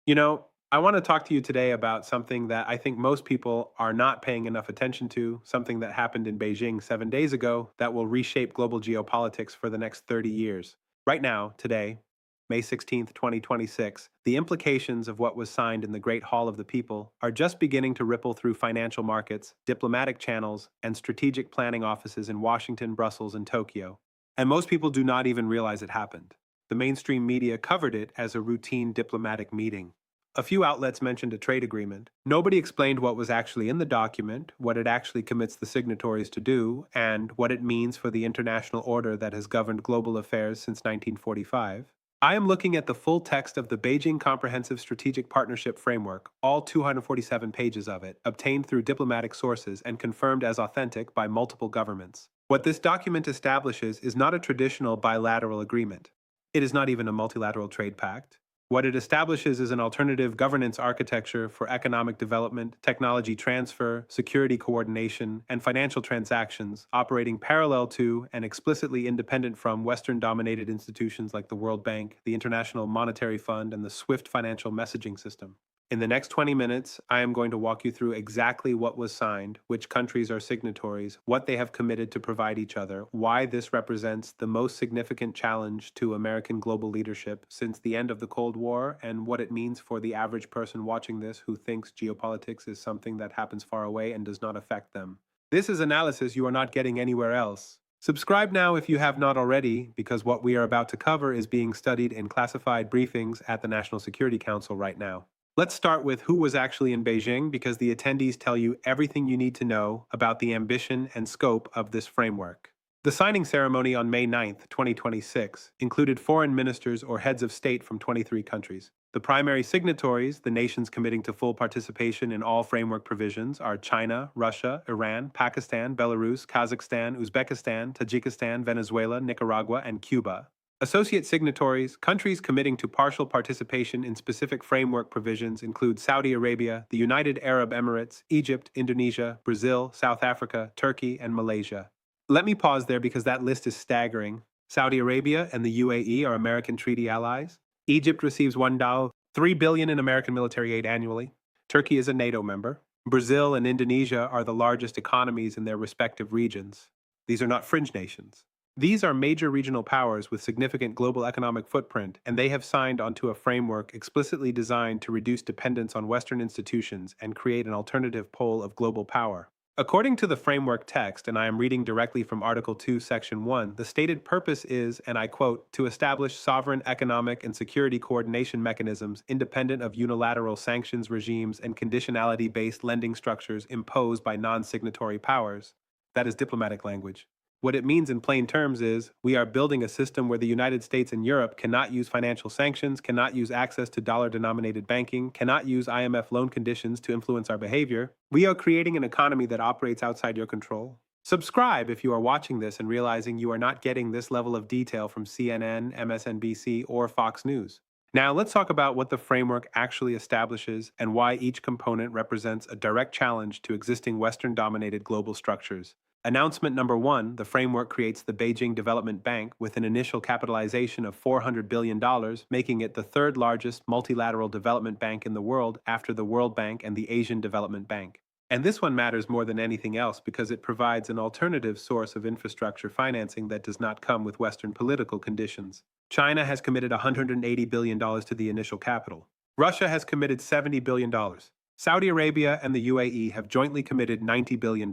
I want to talk to you today about something that I think most people are not paying enough attention to, something that happened in Beijing 7 days ago that will reshape global geopolitics for the next 30 years. Right now, today, May 16th, 2026, the implications of what was signed in the Great Hall of the People are just beginning to ripple through financial markets, diplomatic channels, and strategic planning offices in Washington, Brussels, and Tokyo. And most people do not even realize it happened. The mainstream media covered it as a routine diplomatic meeting. A few outlets mentioned a trade agreement. Nobody explained what was actually in the document, what it actually commits the signatories to do, and what it means for the international order that has governed global affairs since 1945. I am looking at the full text of the Beijing Comprehensive Strategic Partnership Framework, all 247 pages of it, obtained through diplomatic sources and confirmed as authentic by multiple governments. What this document establishes is not a traditional bilateral agreement. It is not even a multilateral trade pact. What it establishes is an alternative governance architecture for economic development, technology transfer, security coordination, and financial transactions, operating parallel to and explicitly independent from Western dominated institutions like the World Bank, the International Monetary Fund, and the SWIFT financial messaging system. In the next 20 minutes, I am going to walk you through exactly what was signed, which countries are signatories, what they have committed to provide each other, why this represents the most significant challenge to American global leadership since the end of the Cold War, and what it means for the average person watching this who thinks geopolitics is something that happens far away and does not affect them. This is analysis you are not getting anywhere else. Subscribe now if you have not already, because what we are about to cover is being studied in classified briefings at the National Security Council right now. Let's start with who was actually in Beijing because the attendees tell you everything you need to know about the ambition and scope of this framework. The signing ceremony on May 9th, 2026, included foreign ministers or heads of state from 23 countries. The primary signatories, the nations committing to full participation in all framework provisions, are China, Russia, Iran, Pakistan, Belarus, Kazakhstan, Uzbekistan, Tajikistan, Venezuela, Nicaragua, and Cuba. Associate signatories, countries committing to partial participation in specific framework provisions include Saudi Arabia, the United Arab Emirates, Egypt, Indonesia, Brazil, South Africa, Turkey, and Malaysia. Let me pause there because that list is staggering. Saudi Arabia and the UAE are American treaty allies. Egypt receives $1, $3 billion in American military aid annually. Turkey is a NATO member. Brazil and Indonesia are the largest economies in their respective regions. These are not fringe nations. These are major regional powers with significant global economic footprint, and they have signed onto a framework explicitly designed to reduce dependence on Western institutions and create an alternative pole of global power. According to the framework text, and I am reading directly from Article 2, Section 1, the stated purpose is, and I quote, to establish sovereign economic and security coordination mechanisms independent of unilateral sanctions regimes and conditionality-based lending structures imposed by non-signatory powers. That is diplomatic language. What it means in plain terms is we are building a system where the United States and Europe cannot use financial sanctions, cannot use access to dollar-denominated banking, cannot use IMF loan conditions to influence our behavior. We are creating an economy that operates outside your control. Subscribe if you are watching this and realizing you are not getting this level of detail from CNN, MSNBC, or Fox News. Now, let's talk about what the framework actually establishes and why each component represents a direct challenge to existing Western-dominated global structures. Announcement number one, the framework creates the Beijing Development Bank with an initial capitalization of $400 billion, making it the third largest multilateral development bank in the world after the World Bank and the Asian Development Bank. And this one matters more than anything else because it provides an alternative source of infrastructure financing that does not come with Western political conditions. China has committed $180 billion to the initial capital. Russia has committed $70 billion. Saudi Arabia and the UAE have jointly committed $90 billion.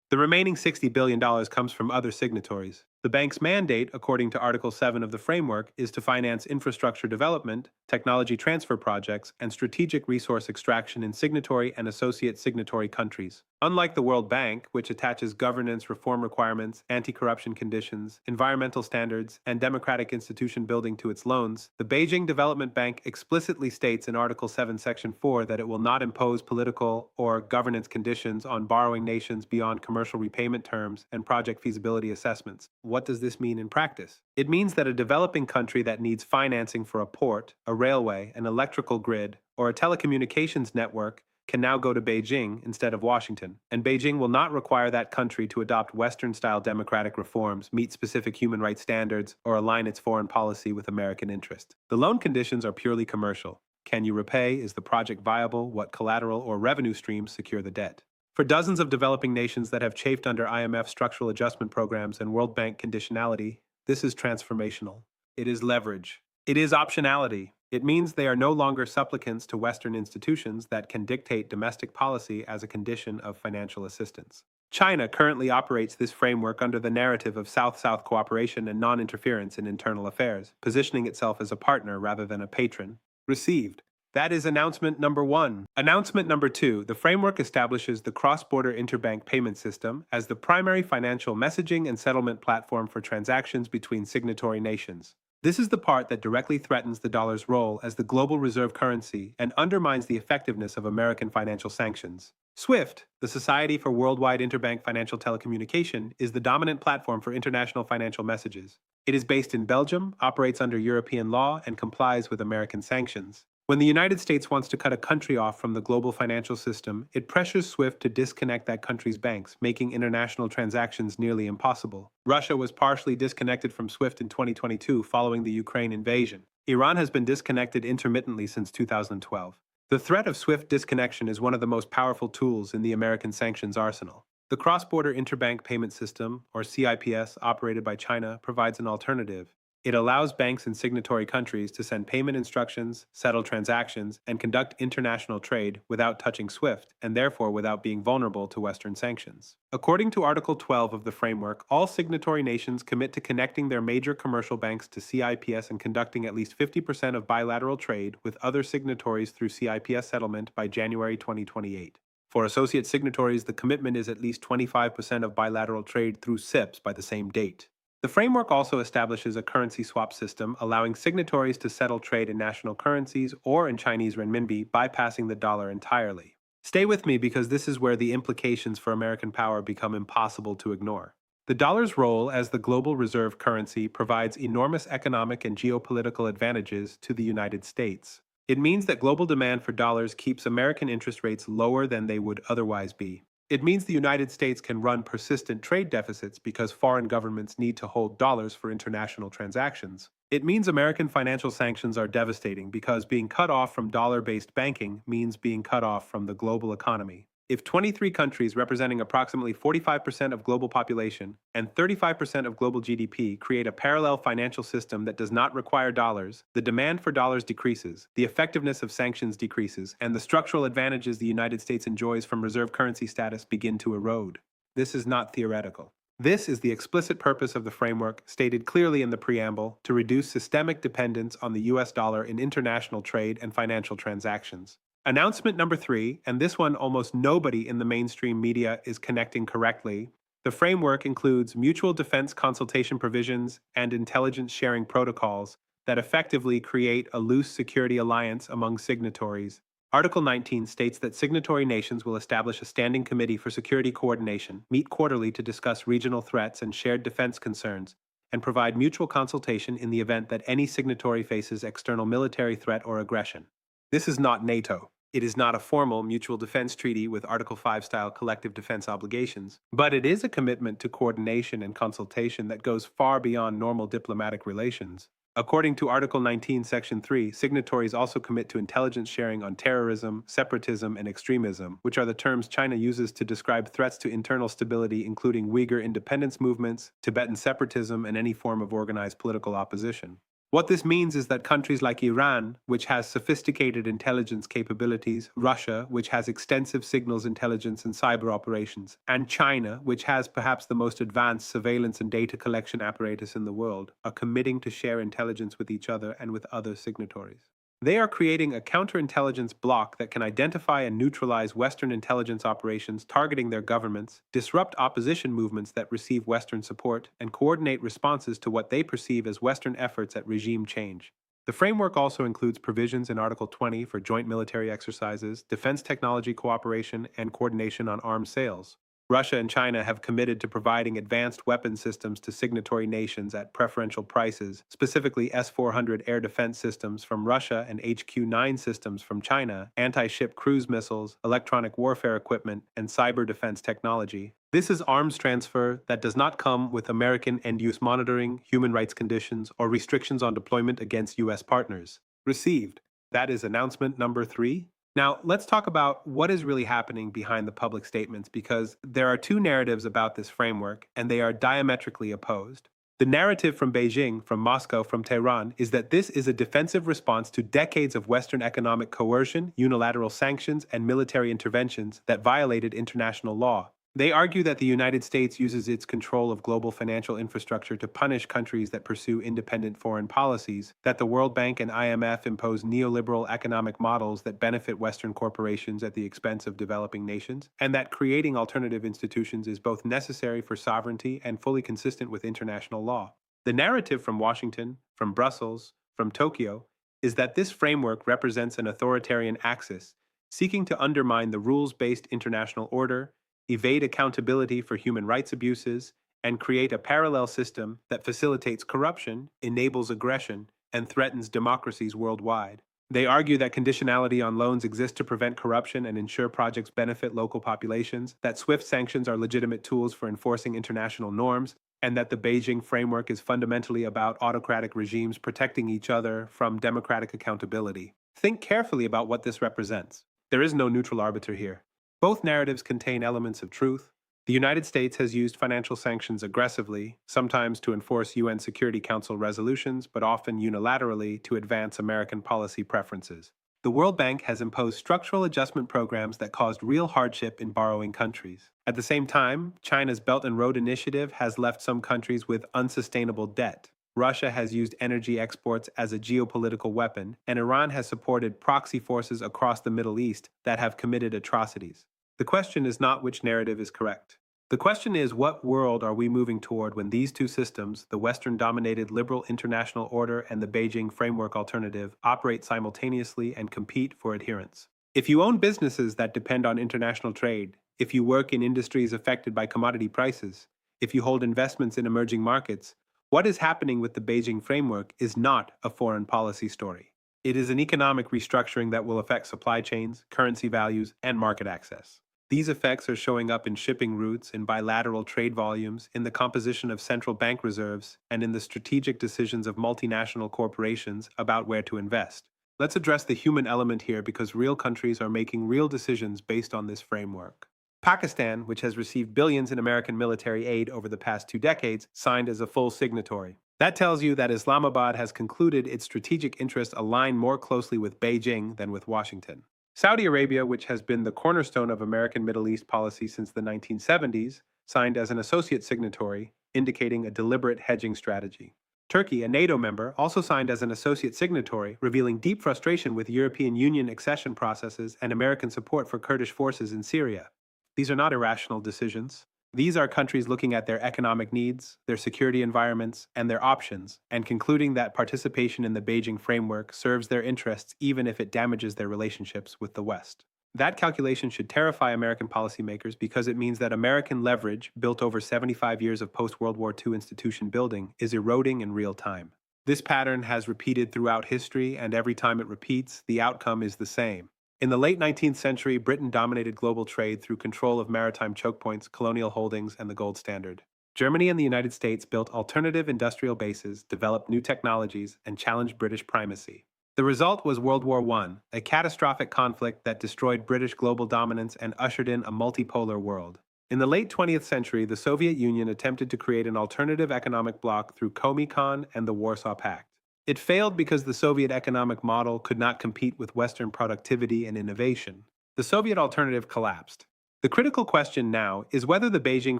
The remaining $60 billion comes from other signatories. The bank's mandate, according to Article 7 of the framework, is to finance infrastructure development, technology transfer projects, and strategic resource extraction in signatory and associate signatory countries. Unlike the World Bank, which attaches governance reform requirements, anti-corruption conditions, environmental standards, and democratic institution building to its loans, the Beijing Development Bank explicitly states in Article 7, Section 4 that it will not impose political or governance conditions on borrowing nations beyond commercial repayment terms and project feasibility assessments. What does this mean in practice? It means that a developing country that needs financing for a port, a railway, an electrical grid, or a telecommunications network can now go to Beijing instead of Washington, and Beijing will not require that country to adopt Western-style democratic reforms, meet specific human rights standards, or align its foreign policy with American interest. The loan conditions are purely commercial. Can you repay? Is the project viable? What collateral or revenue streams secure the debt? For dozens of developing nations that have chafed under IMF structural adjustment programs and World Bank conditionality, this is transformational. It is leverage. It is optionality. It means they are no longer supplicants to Western institutions that can dictate domestic policy as a condition of financial assistance. China currently operates this framework under the narrative of South-South cooperation and non-interference in internal affairs, positioning itself as a partner rather than a patron. Received. That is announcement number one. Announcement number two, the framework establishes the cross-border interbank payment system as the primary financial messaging and settlement platform for transactions between signatory nations. This is the part that directly threatens the dollar's role as the global reserve currency and undermines the effectiveness of American financial sanctions. SWIFT, the Society for Worldwide Interbank Financial Telecommunication, is the dominant platform for international financial messages. It is based in Belgium, operates under European law, and complies with American sanctions. When the United States wants to cut a country off from the global financial system, it pressures SWIFT to disconnect that country's banks, making international transactions nearly impossible. Russia was partially disconnected from SWIFT in 2022 following the Ukraine invasion. Iran has been disconnected intermittently since 2012. The threat of SWIFT disconnection is one of the most powerful tools in the American sanctions arsenal. The Cross-Border Interbank Payment System, or CIPS, operated by China, provides an alternative. It allows banks in signatory countries to send payment instructions, settle transactions, and conduct international trade without touching SWIFT, and therefore without being vulnerable to Western sanctions. According to Article 12 of the framework, all signatory nations commit to connecting their major commercial banks to CIPS and conducting at least 50% of bilateral trade with other signatories through CIPS settlement by January 2028. For associate signatories, the commitment is at least 25% of bilateral trade through CIPS by the same date. The framework also establishes a currency swap system, allowing signatories to settle trade in national currencies or in Chinese renminbi, bypassing the dollar entirely. Stay with me because this is where the implications for American power become impossible to ignore. The dollar's role as the global reserve currency provides enormous economic and geopolitical advantages to the United States. It means that global demand for dollars keeps American interest rates lower than they would otherwise be. It means the United States can run persistent trade deficits because foreign governments need to hold dollars for international transactions. It means American financial sanctions are devastating because being cut off from dollar-based banking means being cut off from the global economy. If 23 countries representing approximately 45% of global population and 35% of global GDP create a parallel financial system that does not require dollars, the demand for dollars decreases, the effectiveness of sanctions decreases, and the structural advantages the United States enjoys from reserve currency status begin to erode. This is not theoretical. This is the explicit purpose of the framework, stated clearly in the preamble, to reduce systemic dependence on the US dollar in international trade and financial transactions. Announcement number three, and this one almost nobody in the mainstream media is connecting correctly. The framework includes mutual defense consultation provisions and intelligence sharing protocols that effectively create a loose security alliance among signatories. Article 19 states that signatory nations will establish a standing committee for security coordination, meet quarterly to discuss regional threats and shared defense concerns, and provide mutual consultation in the event that any signatory faces external military threat or aggression. This is not NATO. It is not a formal mutual defense treaty with Article 5 style collective defense obligations, but it is a commitment to coordination and consultation that goes far beyond normal diplomatic relations. According to Article 19, Section 3, signatories also commit to intelligence sharing on terrorism, separatism, and extremism, which are the terms China uses to describe threats to internal stability, including Uyghur independence movements, Tibetan separatism, and any form of organized political opposition. What this means is that countries like Iran, which has sophisticated intelligence capabilities, Russia, which has extensive signals intelligence and cyber operations, and China, which has perhaps the most advanced surveillance and data collection apparatus in the world, are committing to share intelligence with each other and with other signatories. They are creating a counterintelligence bloc that can identify and neutralize Western intelligence operations targeting their governments, disrupt opposition movements that receive Western support, and coordinate responses to what they perceive as Western efforts at regime change. The framework also includes provisions in Article 20 for joint military exercises, defense technology cooperation, and coordination on arms sales. Russia and China have committed to providing advanced weapon systems to signatory nations at preferential prices, specifically S-400 air defense systems from Russia and HQ-9 systems from China, anti-ship cruise missiles, electronic warfare equipment, and cyber defense technology. This is arms transfer that does not come with American end-use monitoring, human rights conditions, or restrictions on deployment against U.S. partners. Received. That is announcement number 3. Now, let's talk about what is really happening behind the public statements because there are two narratives about this framework and they are diametrically opposed. The narrative from Beijing, from Moscow, from Tehran is that this is a defensive response to decades of Western economic coercion, unilateral sanctions, and military interventions that violated international law. They argue that the United States uses its control of global financial infrastructure to punish countries that pursue independent foreign policies, that the World Bank and IMF impose neoliberal economic models that benefit Western corporations at the expense of developing nations, and that creating alternative institutions is both necessary for sovereignty and fully consistent with international law. The narrative from Washington, from Brussels, from Tokyo is that this framework represents an authoritarian axis, seeking to undermine the rules based international order, evade accountability for human rights abuses, and create a parallel system that facilitates corruption, enables aggression, and threatens democracies worldwide. They argue that conditionality on loans exists to prevent corruption and ensure projects benefit local populations, that swift sanctions are legitimate tools for enforcing international norms, and that the Beijing framework is fundamentally about autocratic regimes protecting each other from democratic accountability. Think carefully about what this represents. There is no neutral arbiter here. Both narratives contain elements of truth. The United States has used financial sanctions aggressively, sometimes to enforce UN Security Council resolutions, but often unilaterally to advance American policy preferences. The World Bank has imposed structural adjustment programs that caused real hardship in borrowing countries. At the same time, China's Belt and Road Initiative has left some countries with unsustainable debt. Russia has used energy exports as a geopolitical weapon, and Iran has supported proxy forces across the Middle East that have committed atrocities. The question is not which narrative is correct. The question is what world are we moving toward when these two systems, the Western-dominated liberal international order and the Beijing framework alternative, operate simultaneously and compete for adherence. If you own businesses that depend on international trade, if you work in industries affected by commodity prices, if you hold investments in emerging markets, what is happening with the Beijing framework is not a foreign policy story. It is an economic restructuring that will affect supply chains, currency values, and market access. These effects are showing up in shipping routes, in bilateral trade volumes, in the composition of central bank reserves, and in the strategic decisions of multinational corporations about where to invest. Let's address the human element here because real countries are making real decisions based on this framework. Pakistan, which has received billions in American military aid over the past 2 decades, signed as a full signatory. That tells you that Islamabad has concluded its strategic interests align more closely with Beijing than with Washington. Saudi Arabia, which has been the cornerstone of American Middle East policy since the 1970s, signed as an associate signatory, indicating a deliberate hedging strategy. Turkey, a NATO member, also signed as an associate signatory, revealing deep frustration with European Union accession processes and American support for Kurdish forces in Syria. These are not irrational decisions. These are countries looking at their economic needs, their security environments, and their options, and concluding that participation in the Beijing framework serves their interests even if it damages their relationships with the West. That calculation should terrify American policymakers because it means that American leverage, built over 75 years of post-World War II institution building, is eroding in real time. This pattern has repeated throughout history, and every time it repeats, the outcome is the same. In the late 19th century, Britain dominated global trade through control of maritime choke points, colonial holdings, and the gold standard. Germany and the United States built alternative industrial bases, developed new technologies, and challenged British primacy. The result was World War I, a catastrophic conflict that destroyed British global dominance and ushered in a multipolar world. In the late 20th century, the Soviet Union attempted to create an alternative economic bloc through Comecon and the Warsaw Pact. It failed because the Soviet economic model could not compete with Western productivity and innovation. The Soviet alternative collapsed. The critical question now is whether the Beijing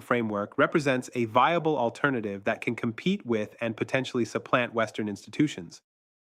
framework represents a viable alternative that can compete with and potentially supplant Western institutions,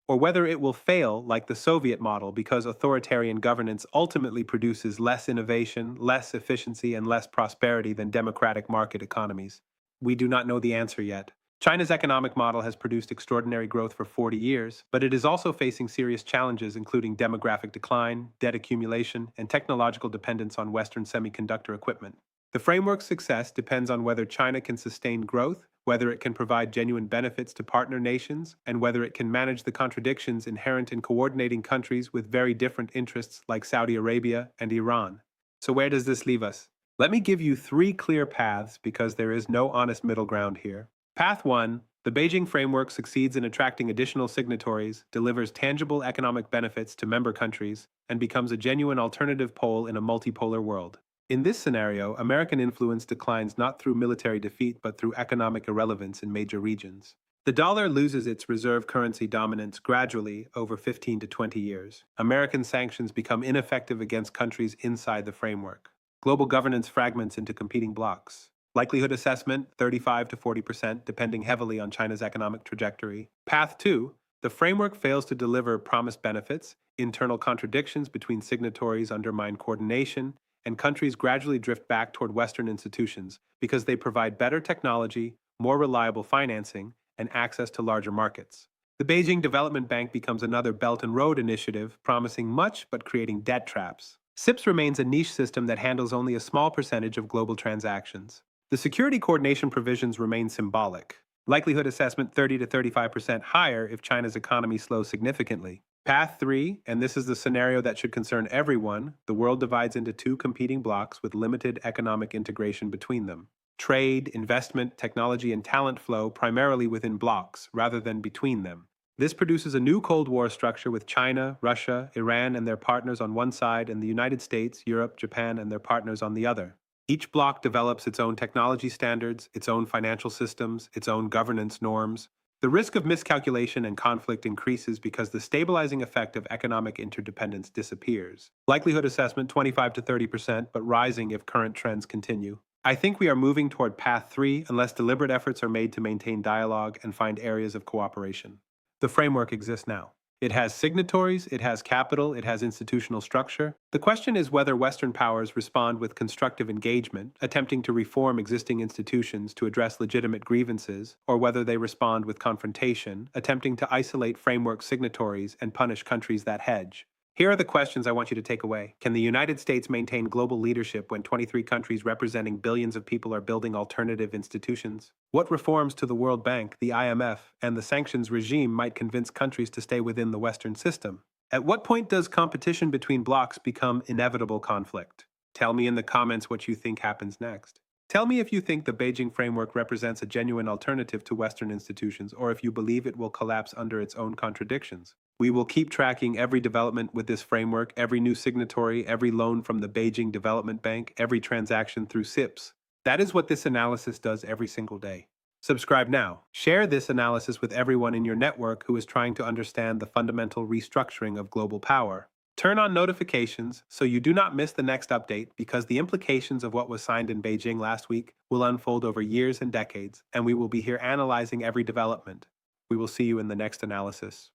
or whether it will fail like the Soviet model because authoritarian governance ultimately produces less innovation, less efficiency, and less prosperity than democratic market economies. We do not know the answer yet. China's economic model has produced extraordinary growth for 40 years, but it is also facing serious challenges including demographic decline, debt accumulation, and technological dependence on Western semiconductor equipment. The framework's success depends on whether China can sustain growth, whether it can provide genuine benefits to partner nations, and whether it can manage the contradictions inherent in coordinating countries with very different interests like Saudi Arabia and Iran. So where does this leave us? Let me give you 3 clear paths because there is no honest middle ground here. Path 1, The Beijing framework succeeds in attracting additional signatories, delivers tangible economic benefits to member countries, and becomes a genuine alternative pole in a multipolar world. In this scenario, American influence declines not through military defeat but through economic irrelevance in major regions. The dollar loses its reserve currency dominance gradually over 15 to 20 years. American sanctions become ineffective against countries inside the framework. Global governance fragments into competing blocs. Likelihood assessment 35 to 40%, depending heavily on China's economic trajectory. Path 2, the framework fails to deliver promised benefits, internal contradictions between signatories undermine coordination, and countries gradually drift back toward Western institutions because they provide better technology, more reliable financing, and access to larger markets. The Beijing Development Bank becomes another Belt and Road initiative, promising much but creating debt traps. SIPS remains a niche system that handles only a small percentage of global transactions. The security coordination provisions remain symbolic. Likelihood assessment 30 to 35% higher if China's economy slows significantly. Path 3, and this is the scenario that should concern everyone, the world divides into two competing blocks with limited economic integration between them. Trade, investment, technology, and talent flow primarily within blocks rather than between them. This produces a new Cold War structure with China, Russia, Iran, and their partners on one side, and the United States, Europe, Japan, and their partners on the other. Each bloc develops its own technology standards, its own financial systems, its own governance norms. The risk of miscalculation and conflict increases because the stabilizing effect of economic interdependence disappears. Likelihood assessment 25 to 30%, but rising if current trends continue. I think we are moving toward path 3 unless deliberate efforts are made to maintain dialogue and find areas of cooperation. The framework exists now. It has signatories, it has capital, it has institutional structure. The question is whether Western powers respond with constructive engagement, attempting to reform existing institutions to address legitimate grievances, or whether they respond with confrontation, attempting to isolate framework signatories and punish countries that hedge. Here are the questions I want you to take away. Can the United States maintain global leadership when 23 countries representing billions of people are building alternative institutions? What reforms to the World Bank, the IMF, and the sanctions regime might convince countries to stay within the Western system? At what point does competition between blocs become inevitable conflict? Tell me in the comments what you think happens next. Tell me if you think the Beijing framework represents a genuine alternative to Western institutions or if you believe it will collapse under its own contradictions. We will keep tracking every development with this framework, every new signatory, every loan from the Beijing Development Bank, every transaction through SIPS. That is what this analysis does every single day. Subscribe now. Share this analysis with everyone in your network who is trying to understand the fundamental restructuring of global power. Turn on notifications so you do not miss the next update because the implications of what was signed in Beijing last week will unfold over years and decades, and we will be here analyzing every development. We will see you in the next analysis.